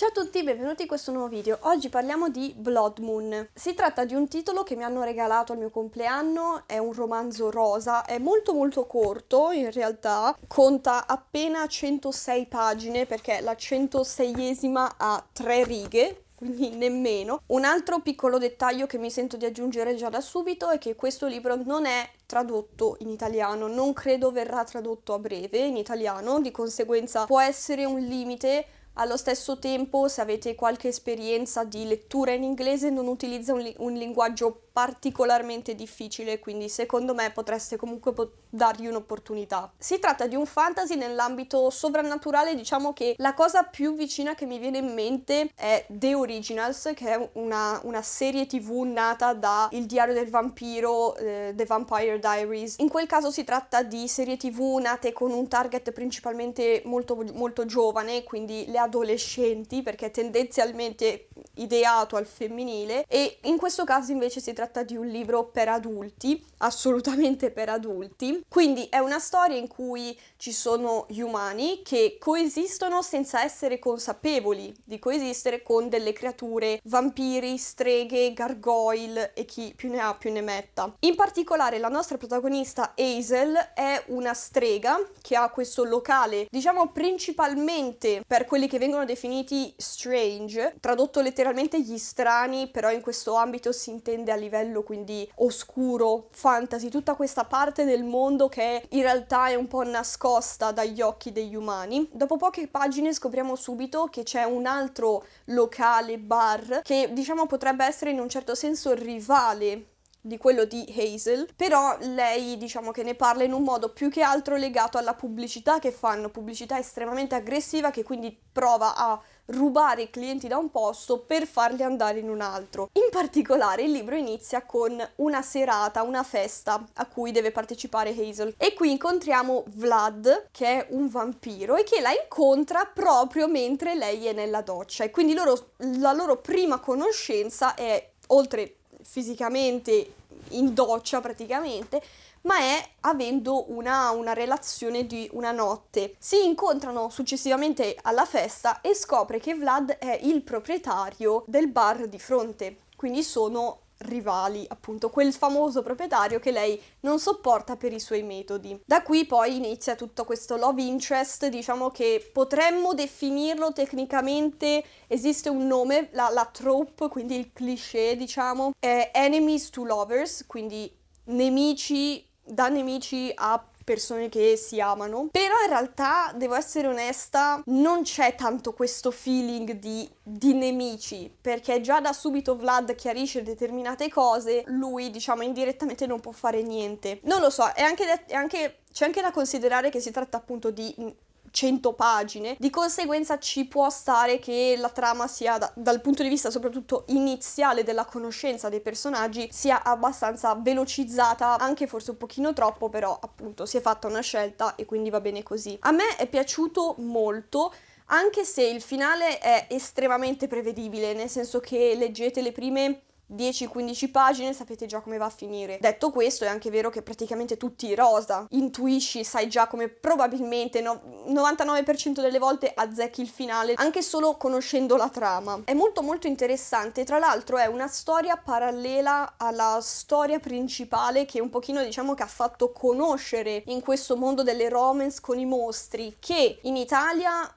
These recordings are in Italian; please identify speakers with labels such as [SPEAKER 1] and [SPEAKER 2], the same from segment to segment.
[SPEAKER 1] Ciao a tutti, benvenuti in questo nuovo video. Oggi parliamo di Blood Moon. Si tratta di un titolo che mi hanno regalato al mio compleanno, è un romanzo rosa, è molto corto in realtà, conta appena 106 pagine perché la 106esima ha 3 righe, quindi nemmeno. Un altro piccolo dettaglio che mi sento di aggiungere già da subito è che questo libro non è tradotto in italiano, non credo verrà tradotto a breve in italiano, di conseguenza può essere un limite. Allo stesso tempo, se avete qualche esperienza di lettura in inglese, non utilizza un linguaggio particolarmente difficile, quindi secondo me potreste comunque dargli un'opportunità. Si tratta di un fantasy nell'ambito sovrannaturale, diciamo che la cosa più vicina che mi viene in mente è The Originals, che è una serie TV nata da Il diario del vampiro, The Vampire Diaries. In quel caso si tratta di serie TV nate con un target principalmente molto giovane, quindi le adolescenti, perché è tendenzialmente ideato al femminile, e in questo caso invece si tratta di un libro per adulti, assolutamente per adulti. Quindi è una storia in cui ci sono gli umani che coesistono senza essere consapevoli di coesistere con delle creature, vampiri, streghe, gargoyle e chi più ne ha più ne metta. In particolare la nostra protagonista Hazel è una strega che ha questo locale, diciamo principalmente per quelli che vengono definiti strange, tradotto letteralmente gli strani, però in questo ambito si intende a livello quindi oscuro, fantasy, tutta questa parte del mondo che in realtà è un po' nascosta dagli occhi degli umani. Dopo poche pagine scopriamo subito che c'è un altro locale bar che diciamo potrebbe essere in un certo senso rivale di quello di Hazel, però lei diciamo che ne parla in un modo più che altro legato alla pubblicità che fanno, pubblicità estremamente aggressiva che quindi prova a rubare i clienti da un posto per farli andare in un altro. In particolare il libro inizia con una serata, una festa a cui deve partecipare Hazel e qui incontriamo Vlad, che è un vampiro e che la incontra proprio mentre lei è nella doccia, e quindi la loro prima conoscenza è, oltre fisicamente in doccia praticamente, ma è avendo una relazione di una notte. Si incontrano successivamente alla festa e scopre che Vlad è il proprietario del bar di fronte, quindi sono rivali, appunto, quel famoso proprietario che lei non sopporta per i suoi metodi. Da qui poi inizia tutto questo love interest, diciamo che potremmo definirlo tecnicamente, esiste un nome, la trope, quindi il cliché, diciamo, è enemies to lovers, quindi nemici, da nemici a persone che si amano, però in realtà devo essere onesta, non c'è tanto questo feeling di nemici, perché già da subito Vlad chiarisce determinate cose, lui diciamo indirettamente non può fare niente. Non lo so, c'è anche da considerare che si tratta appunto di 100 pagine, di conseguenza ci può stare che la trama sia dal punto di vista soprattutto iniziale della conoscenza dei personaggi sia abbastanza velocizzata, anche forse un pochino troppo, però appunto si è fatta una scelta e quindi va bene così. A me è piaciuto molto, anche se il finale è estremamente prevedibile, nel senso che leggete le prime 10-15 pagine, sapete già come va a finire. Detto questo, è anche vero che praticamente tutti rosa, intuisci, sai già come probabilmente 99% delle volte azzecchi il finale, anche solo conoscendo la trama. È molto interessante, tra l'altro è una storia parallela alla storia principale che un pochino diciamo che ha fatto conoscere in questo mondo delle romance con i mostri, che in Italia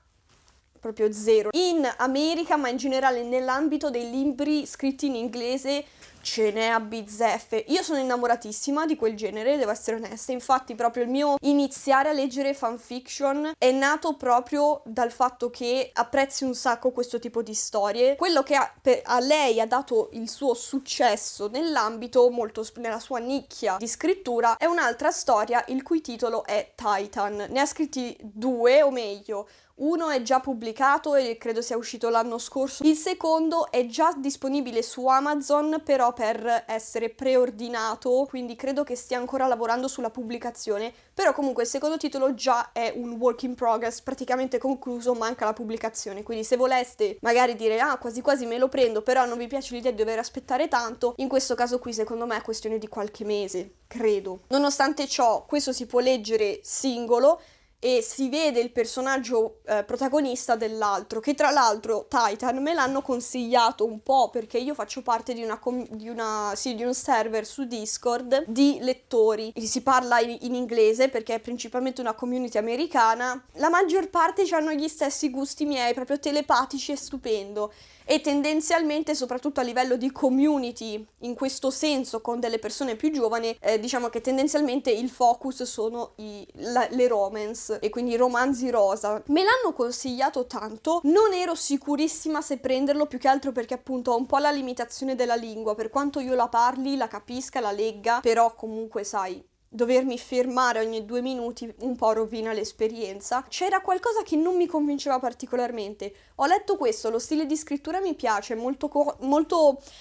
[SPEAKER 1] proprio zero. In America, ma in generale nell'ambito dei libri scritti in inglese, ce n'è a bizzeffe. Io sono innamoratissima di quel genere, devo essere onesta, infatti proprio il mio iniziare a leggere fanfiction è nato proprio dal fatto che apprezzi un sacco questo tipo di storie. Quello che a lei ha dato il suo successo nell'ambito, molto nella sua nicchia di scrittura, è un'altra storia il cui titolo è Titan. Ne ha scritti 2, o meglio, uno è già pubblicato e credo sia uscito l'anno scorso. Il secondo è già disponibile su Amazon, però per essere preordinato, quindi credo che stia ancora lavorando sulla pubblicazione. Però comunque il secondo titolo già è un work in progress, praticamente concluso, manca la pubblicazione. Quindi se voleste magari dire quasi quasi me lo prendo, però non vi piace l'idea di dover aspettare tanto, in questo caso qui secondo me è questione di qualche mese, credo. Nonostante ciò, questo si può leggere singolo. e si vede il personaggio protagonista dell'altro, che tra l'altro Titan me l'hanno consigliato un po' perché io faccio parte di un server su Discord di lettori. Si parla in inglese perché è principalmente una community americana. La maggior parte hanno gli stessi gusti miei, proprio telepatici, è stupendo. E tendenzialmente, soprattutto a livello di community, in questo senso con delle persone più giovani, diciamo che tendenzialmente il focus sono le romance e quindi i romanzi rosa. Me l'hanno consigliato tanto, non ero sicurissima se prenderlo, più che altro perché appunto ho un po' la limitazione della lingua, per quanto io la parli, la capisca, la legga, però comunque sai, dovermi fermare ogni 2 minuti un po' rovina l'esperienza. C'era qualcosa che non mi convinceva particolarmente. Ho letto questo, lo stile di scrittura mi piace, molto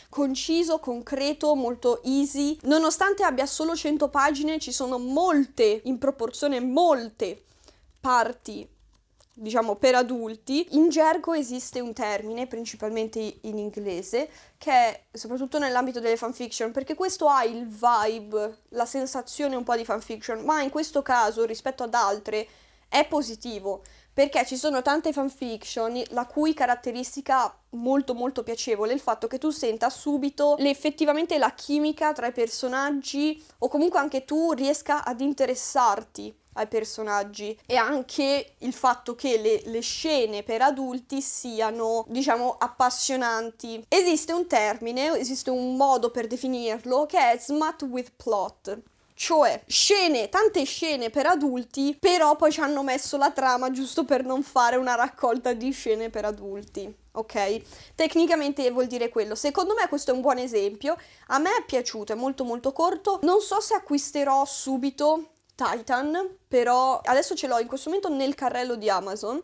[SPEAKER 1] conciso, concreto, molto easy. Nonostante abbia solo 100 pagine, ci sono molte, in proporzione molte parti, diciamo, per adulti. In gergo esiste un termine, principalmente in inglese, che è soprattutto nell'ambito delle fanfiction, perché questo ha il vibe, la sensazione un po' di fanfiction, ma in questo caso rispetto ad altre è positivo, perché ci sono tante fanfiction la cui caratteristica molto molto piacevole è il fatto che tu senta subito effettivamente la chimica tra i personaggi, o comunque anche tu riesca ad interessarti ai personaggi, e anche il fatto che le scene per adulti siano, diciamo, appassionanti. Esiste un termine, esiste un modo per definirlo, che è smut with plot. Cioè, tante scene per adulti, però poi ci hanno messo la trama giusto per non fare una raccolta di scene per adulti, ok? Tecnicamente vuol dire quello. Secondo me questo è un buon esempio. A me è piaciuto, è molto molto corto. Non so se acquisterò subito Titan, però adesso ce l'ho in questo momento nel carrello di Amazon.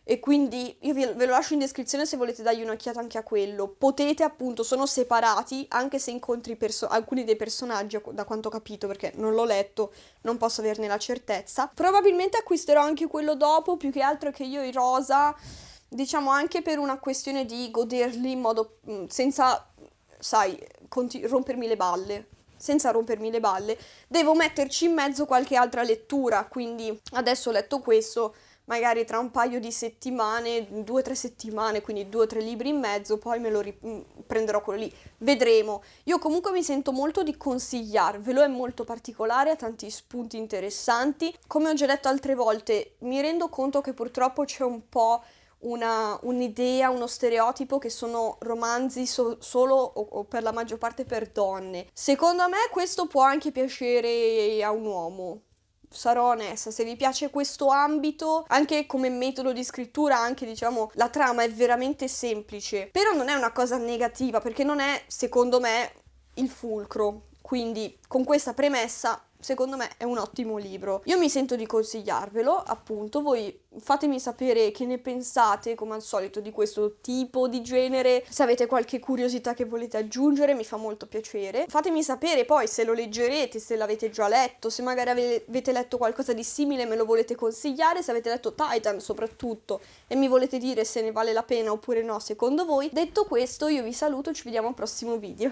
[SPEAKER 1] E quindi io ve lo lascio in descrizione se volete dargli un'occhiata anche a quello. Potete, appunto, sono separati, anche se incontri alcuni dei personaggi, da quanto ho capito, perché non l'ho letto, non posso averne la certezza. Probabilmente acquisterò anche quello dopo, più che altro che io i rosa, diciamo, anche per una questione di goderli in modo senza, sai, rompermi le balle. Senza rompermi le balle, devo metterci in mezzo qualche altra lettura, quindi adesso ho letto questo, magari tra un paio di settimane, 2 o 3 settimane, quindi 2 o 3 libri in mezzo, poi me lo prenderò quello lì, vedremo. Io comunque mi sento molto di consigliarvelo, è molto particolare, ha tanti spunti interessanti. Come ho già detto altre volte, mi rendo conto che purtroppo c'è un po' un'idea, uno stereotipo che sono romanzi solo o per la maggior parte per donne. Secondo me questo può anche piacere a un uomo. Sarò onesta, se vi piace questo ambito, anche come metodo di scrittura, anche diciamo la trama è veramente semplice, però non è una cosa negativa perché non è, secondo me, il fulcro. Quindi con questa premessa secondo me è un ottimo libro. Io mi sento di consigliarvelo, appunto, voi fatemi sapere che ne pensate, come al solito, di questo tipo di genere, se avete qualche curiosità che volete aggiungere, mi fa molto piacere. Fatemi sapere poi se lo leggerete, se l'avete già letto, se magari avete letto qualcosa di simile e me lo volete consigliare, se avete letto Titan soprattutto e mi volete dire se ne vale la pena oppure no secondo voi. Detto questo, io vi saluto, ci vediamo al prossimo video.